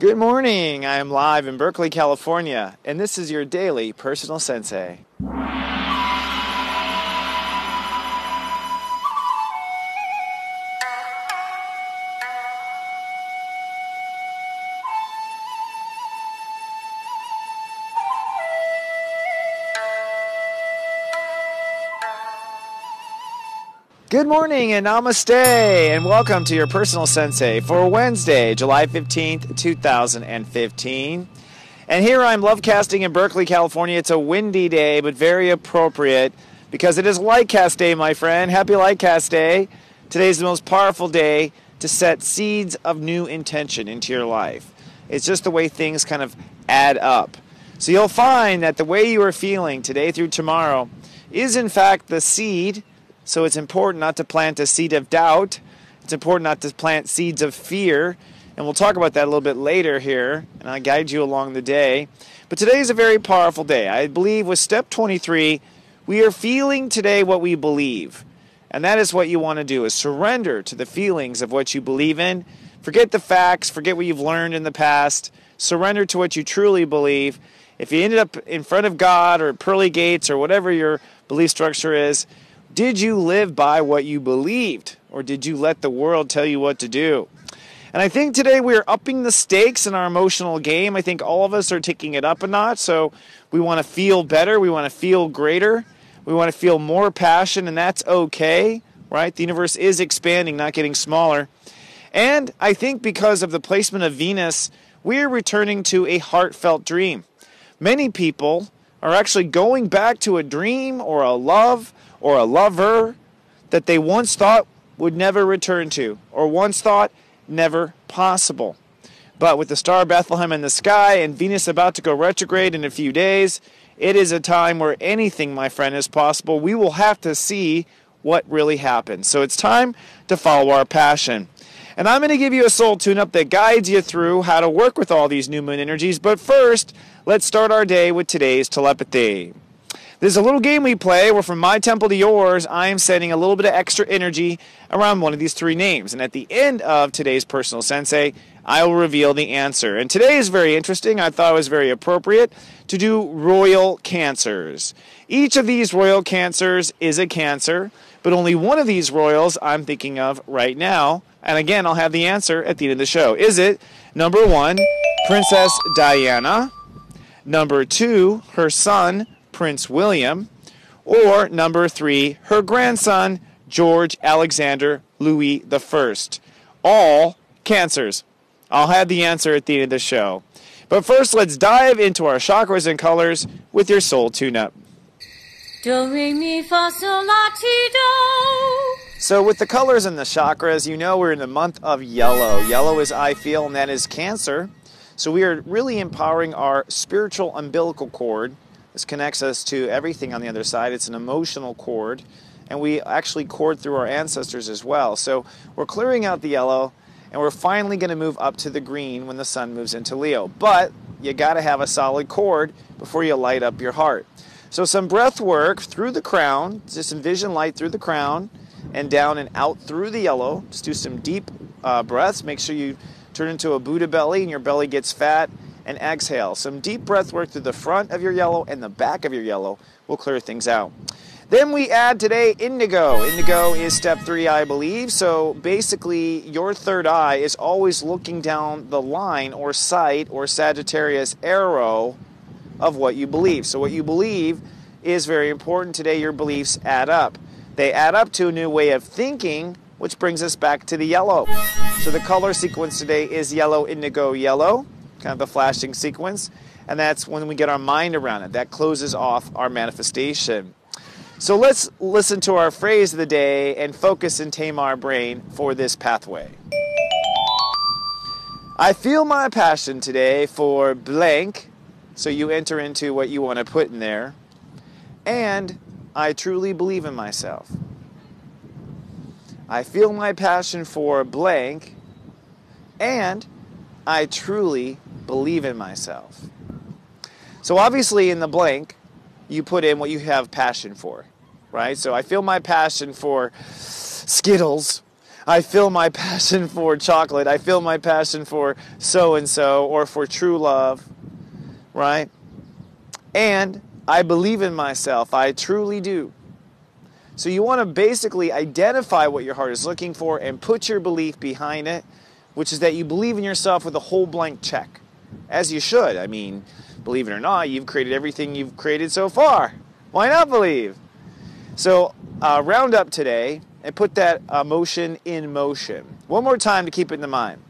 Good morning. I am live in Berkeley, California, and this is your daily personal sensei. Good morning and namaste, and welcome to your personal sensei for Wednesday, July 15th, 2015. And here I'm lovecasting in Berkeley, California. It's a windy day, but very appropriate because it is Lightcast Day, my friend. Happy Lightcast Day. Today's the most powerful day to set seeds of new intention into your life. It's just the way things kind of add up. So you'll find that the way you are feeling today through tomorrow is in fact the seed. So it's important not to plant a seed of doubt. It's important not to plant seeds of fear. And we'll talk about that a little bit later here, and I'll guide you along the day. But today is a very powerful day. I believe with step 23, we are feeling today what we believe. And that is what you want to do, is surrender to the feelings of what you believe in. Forget the facts, forget what you've learned in the past. Surrender to what you truly believe. If you ended up in front of God or pearly gates or whatever your belief structure is, did you live by what you believed, or did you let the world tell you what to do? And I think today we are upping the stakes in our emotional game. I think all of us are taking it up a notch, so we want to feel better, we want to feel greater, we want to feel more passion, and that's okay, right? The universe is expanding, not getting smaller. And I think because of the placement of Venus, we're returning to a heartfelt dream. Many people are actually going back to a dream or a love or a lover that they once thought would never return to, or once thought never possible. But with the star Bethlehem in the sky and Venus about to go retrograde in a few days, it is a time where anything, my friend, is possible. We will have to see what really happens. So it's time to follow our passion. And I'm going to give you a soul tune-up that guides you through how to work with all these new moon energies. But first, let's start our day with today's telepathy. There's a little game we play where from my temple to yours, I am sending a little bit of extra energy around one of these three names. And at the end of today's personal sensei, I will reveal the answer. And today is very interesting. I thought it was very appropriate to do royal cancers. Each of these royal cancers is a cancer, but only one of these royals I'm thinking of right now. And again, I'll have the answer at the end of the show. Is it number 1, Princess Diana, number 2, her son, Prince William, or number 3, her grandson, George Alexander Louis I? All cancers. I'll have the answer at the end of the show. But first, let's dive into our chakras and colors with your soul tune-up. Do, re, mi, fa, sol, la, ti, do. So with the colors and the chakras, you know we're in the month of yellow. Yellow is I feel, and that is Cancer. So we are really empowering our spiritual umbilical cord. This connects us to everything on the other side. It's an emotional cord, and we actually cord through our ancestors as well. So we're clearing out the yellow, and we're finally going to move up to the green when the sun moves into Leo. But you got to have a solid cord before you light up your heart. So some breath work through the crown. Just envision light through the crown and down and out through the yellow. Just do some deep breaths. Make sure you turn into a Buddha belly and your belly gets fat. And exhale. Some deep breath work through the front of your yellow and the back of your yellow will clear things out. Then we add today indigo. Indigo is step 3, I believe. So basically, your third eye is always looking down the line or sight or Sagittarius arrow of what you believe. So what you believe is very important. Today, your beliefs add up. They add up to a new way of thinking, which brings us back to the yellow. So the color sequence today is yellow, indigo, yellow. Kind of the flashing sequence, and that's when we get our mind around it. That closes off our manifestation. So let's listen to our phrase of the day and focus and tame our brain for this pathway. I feel my passion today for blank, so you enter into what you want to put in there, and I truly believe in myself. I feel my passion for blank, and I truly believe in myself. So obviously in the blank, you put in what you have passion for, right? So I feel my passion for Skittles. I feel my passion for chocolate. I feel my passion for so-and-so or for true love, right? And I believe in myself. I truly do. So you want to basically identify what your heart is looking for and put your belief behind it, which is that you believe in yourself with a whole blank check, as you should. I mean, believe it or not, you've created everything you've created so far. Why not believe? So round up today and put that emotion in motion. One more time to keep it in the mind.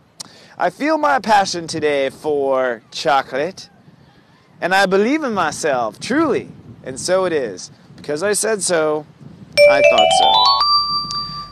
I feel my passion today for chocolate, and I believe in myself, truly, and so it is. Because I said so, I thought so.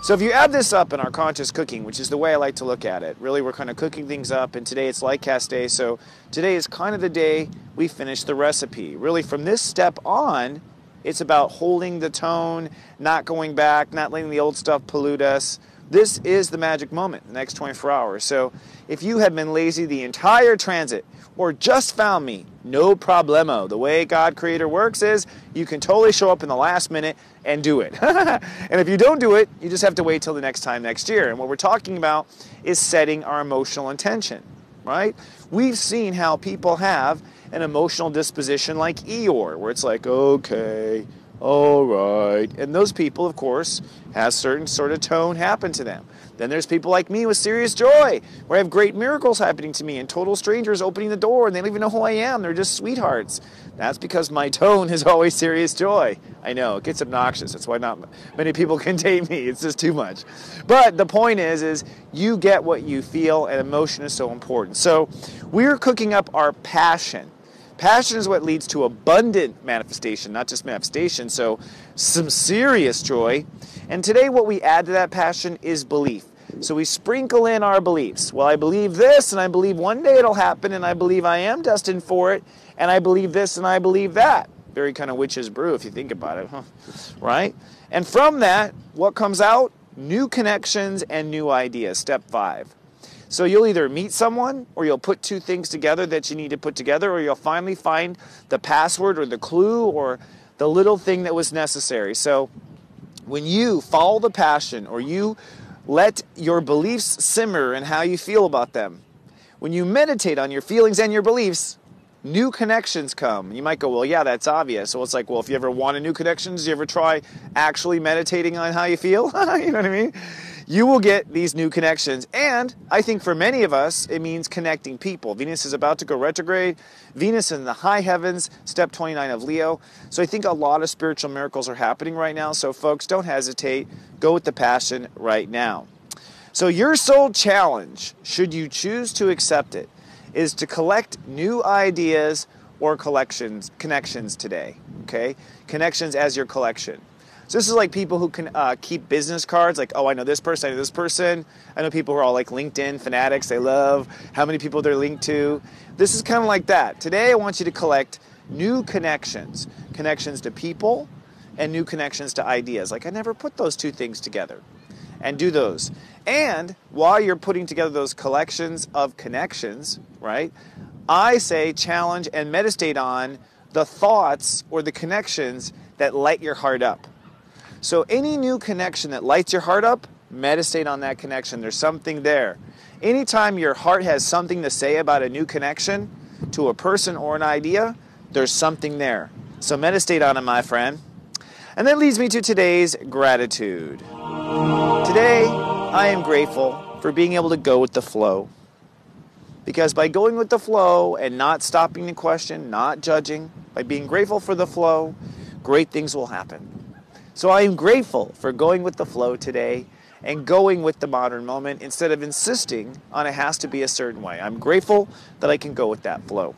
So if you add this up in our conscious cooking, which is the way I like to look at it, really we're kind of cooking things up, and today it's light cast day, so today is kind of the day we finish the recipe. Really from this step on, it's about holding the tone, not going back, not letting the old stuff pollute us. This is the magic moment, the next 24 hours. So if you have been lazy the entire transit or just found me, no problemo. The way God Creator works is you can totally show up in the last minute and do it. And if you don't do it, you just have to wait till the next time next year. And what we're talking about is setting our emotional intention, right? We've seen how people have an emotional disposition like Eeyore, where it's like, okay, all right. And those people, of course, have certain sort of tone happen to them. Then there's people like me with serious joy, where I have great miracles happening to me and total strangers opening the door and they don't even know who I am. They're just sweethearts. That's because my tone is always serious joy. I know, it gets obnoxious. That's why not many people can date me. It's just too much. But the point is you get what you feel, and emotion is so important. So we're cooking up our passion. Passion is what leads to abundant manifestation, not just manifestation, so some serious joy. And today what we add to that passion is belief. So we sprinkle in our beliefs. Well, I believe this, and I believe one day it'll happen, and I believe I am destined for it, and I believe this, and I believe that. Very kind of witch's brew if you think about it, huh? Right? And from that, what comes out? New connections and new ideas, step 5. So you'll either meet someone, or you'll put two things together that you need to put together, or you'll finally find the password or the clue or the little thing that was necessary. So when you follow the passion, or you let your beliefs simmer and how you feel about them, when you meditate on your feelings and your beliefs, new connections come. You might go, well, yeah, that's obvious. So it's like, well, if you ever wanted new connections, do you ever try actually meditating on how you feel? You know what I mean? You will get these new connections. And I think for many of us, it means connecting people. Venus is about to go retrograde. Venus in the high heavens, step 29 of Leo. So I think a lot of spiritual miracles are happening right now. So folks, don't hesitate. Go with the passion right now. So your soul challenge, should you choose to accept it, is to collect new ideas or connections today. Okay? Connections as your collection. So this is like people who can keep business cards, like, oh, I know this person, I know this person. I know people who are all like LinkedIn fanatics. They love how many people they're linked to. This is kind of like that. Today I want you to collect new connections. Connections to people and new connections to ideas. Like, I never put those two things together. And do those. And while you're putting together those collections of connections, right, I say challenge and meditate on the thoughts or the connections that light your heart up. So any new connection that lights your heart up, meditate on that connection. There's something there. Anytime your heart has something to say about a new connection to a person or an idea, there's something there. So meditate on it, my friend. And that leads me to today's gratitude. Today, I am grateful for being able to go with the flow. Because by going with the flow and not stopping to question, not judging, by being grateful for the flow, great things will happen. So I am grateful for going with the flow today and going with the modern moment instead of insisting on it has to be a certain way. I'm grateful that I can go with that flow.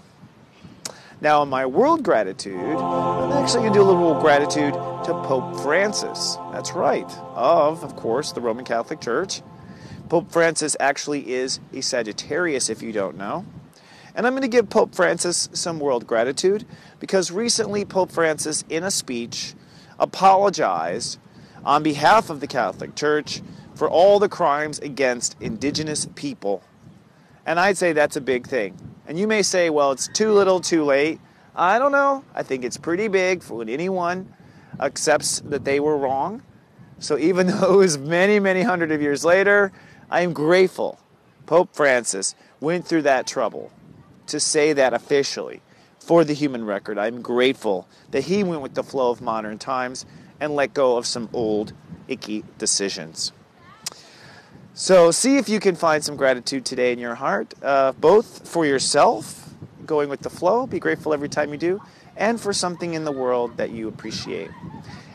Now, in my world gratitude, I'm actually going to do a little gratitude to Pope Francis. That's right, of course, the Roman Catholic Church. Pope Francis actually is a Sagittarius, if you don't know. And I'm going to give Pope Francis some world gratitude because recently Pope Francis, in a speech, apologized on behalf of the Catholic Church for all the crimes against indigenous people. And I'd say that's a big thing. And you may say, well, it's too little, too late. I don't know. I think it's pretty big for when anyone accepts that they were wrong. So even though it was many, many hundred of years later, I am grateful Pope Francis went through that trouble to say that officially for the human record. I'm grateful that he went with the flow of modern times and let go of some old, icky decisions. So see if you can find some gratitude today in your heart, both for yourself, going with the flow, be grateful every time you do, and for something in the world that you appreciate.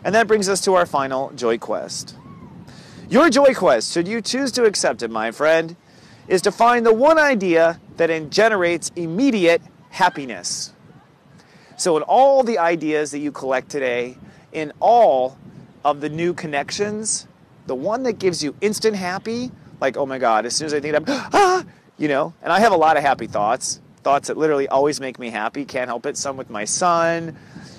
And that brings us to our final joy quest. Your joy quest, should you choose to accept it, my friend, is to find the one idea that generates immediate happiness. So in all the ideas that you collect today, in all of the new connections, the one that gives you instant happy, like, oh my God, as soon as I think of, and I have a lot of happy thoughts that literally always make me happy, can't help it, some with my son.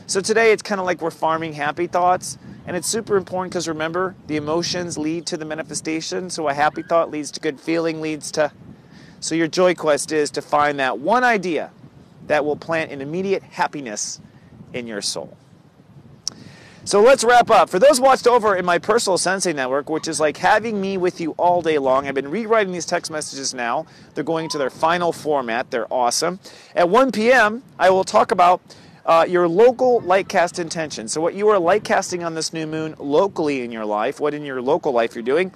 So today it's kind of like we're farming happy thoughts, and it's super important because remember, the emotions lead to the manifestation, so a happy thought leads to good feeling, so your joy quest is to find that one idea that will plant an immediate happiness in your soul. So let's wrap up. For those watched over in my personal Sensei network, which is like having me with you all day long, I've been rewriting these text messages now. They're going to their final format. They're awesome. At 1 p.m., I will talk about your local light cast intention. So what you are light casting on this new moon locally in your life, what in your local life you're doing.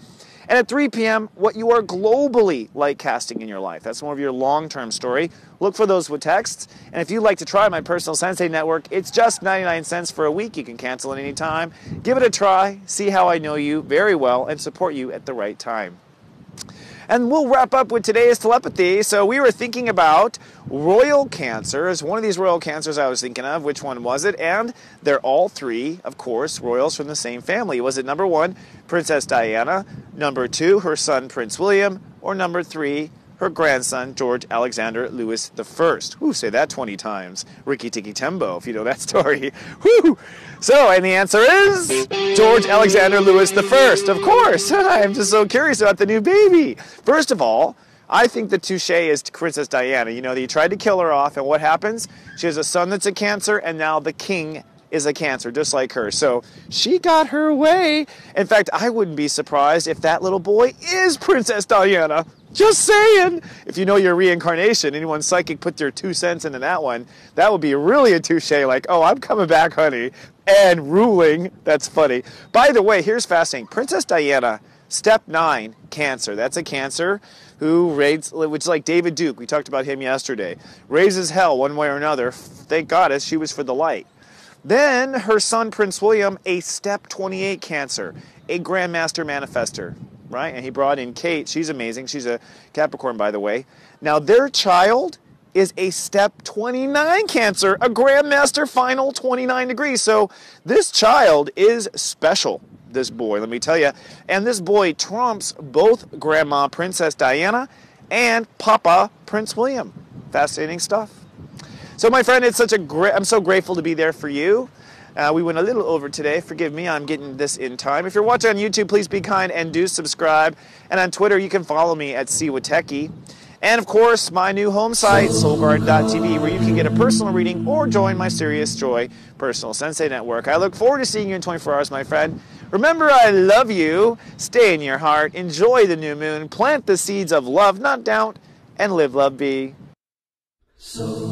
And at 3 p.m., what you are globally light casting in your life. That's more of your long-term story. Look for those with texts. And if you'd like to try my personal Sensei network, it's just 99 cents for a week. You can cancel at any time. Give it a try. See how I know you very well and support you at the right time. And we'll wrap up with today's telepathy. So we were thinking about royal Cancer as one of these royal Cancers I was thinking of. Which one was it? And they're all three, of course, royals from the same family. Was it number 1, Princess Diana, number 2, her son Prince William, or number 3, her grandson, George Alexander Louis I? Ooh, say that 20 times. Ricky Tikki Tembo, if you know that story. Woo! So, and the answer is George Alexander Louis I, of course. I'm just so curious about the new baby. First of all, I think the touche is to Princess Diana. You know, he tried to kill her off, and what happens? She has a son that's a Cancer, and now the king is a Cancer, just like her. So she got her way. In fact, I wouldn't be surprised if that little boy is Princess Diana. Just saying. If you know your reincarnation, anyone psychic put their 2 cents into that one, that would be really a touche, like, oh, I'm coming back, honey, and ruling. That's funny. By the way, here's fascinating. Princess Diana, step 9, Cancer. That's a Cancer who raids, which is like David Duke. We talked about him yesterday. Raises hell one way or another. Thank goddess she was for the light. Then her son, Prince William, a step 28 Cancer, a Grandmaster Manifester. Right? And he brought in Kate. She's amazing. She's a Capricorn, by the way. Now, their child is a step 29 Cancer, a Grandmaster final 29 degrees. So this child is special, this boy, let me tell you. And this boy trumps both Grandma Princess Diana and Papa Prince William. Fascinating stuff. So, my friend, it's I'm so grateful to be there for you. We went a little over today. Forgive me, I'm getting this in time. If you're watching on YouTube, please be kind and do subscribe. And on Twitter, you can follow me at Witecki. And, of course, my new home site, soulgarden.tv, where you can get a personal reading or join my Serious Joy Personal Sensei Network. I look forward to seeing you in 24 hours, my friend. Remember, I love you. Stay in your heart. Enjoy the new moon. Plant the seeds of love, not doubt, and live, love, be. So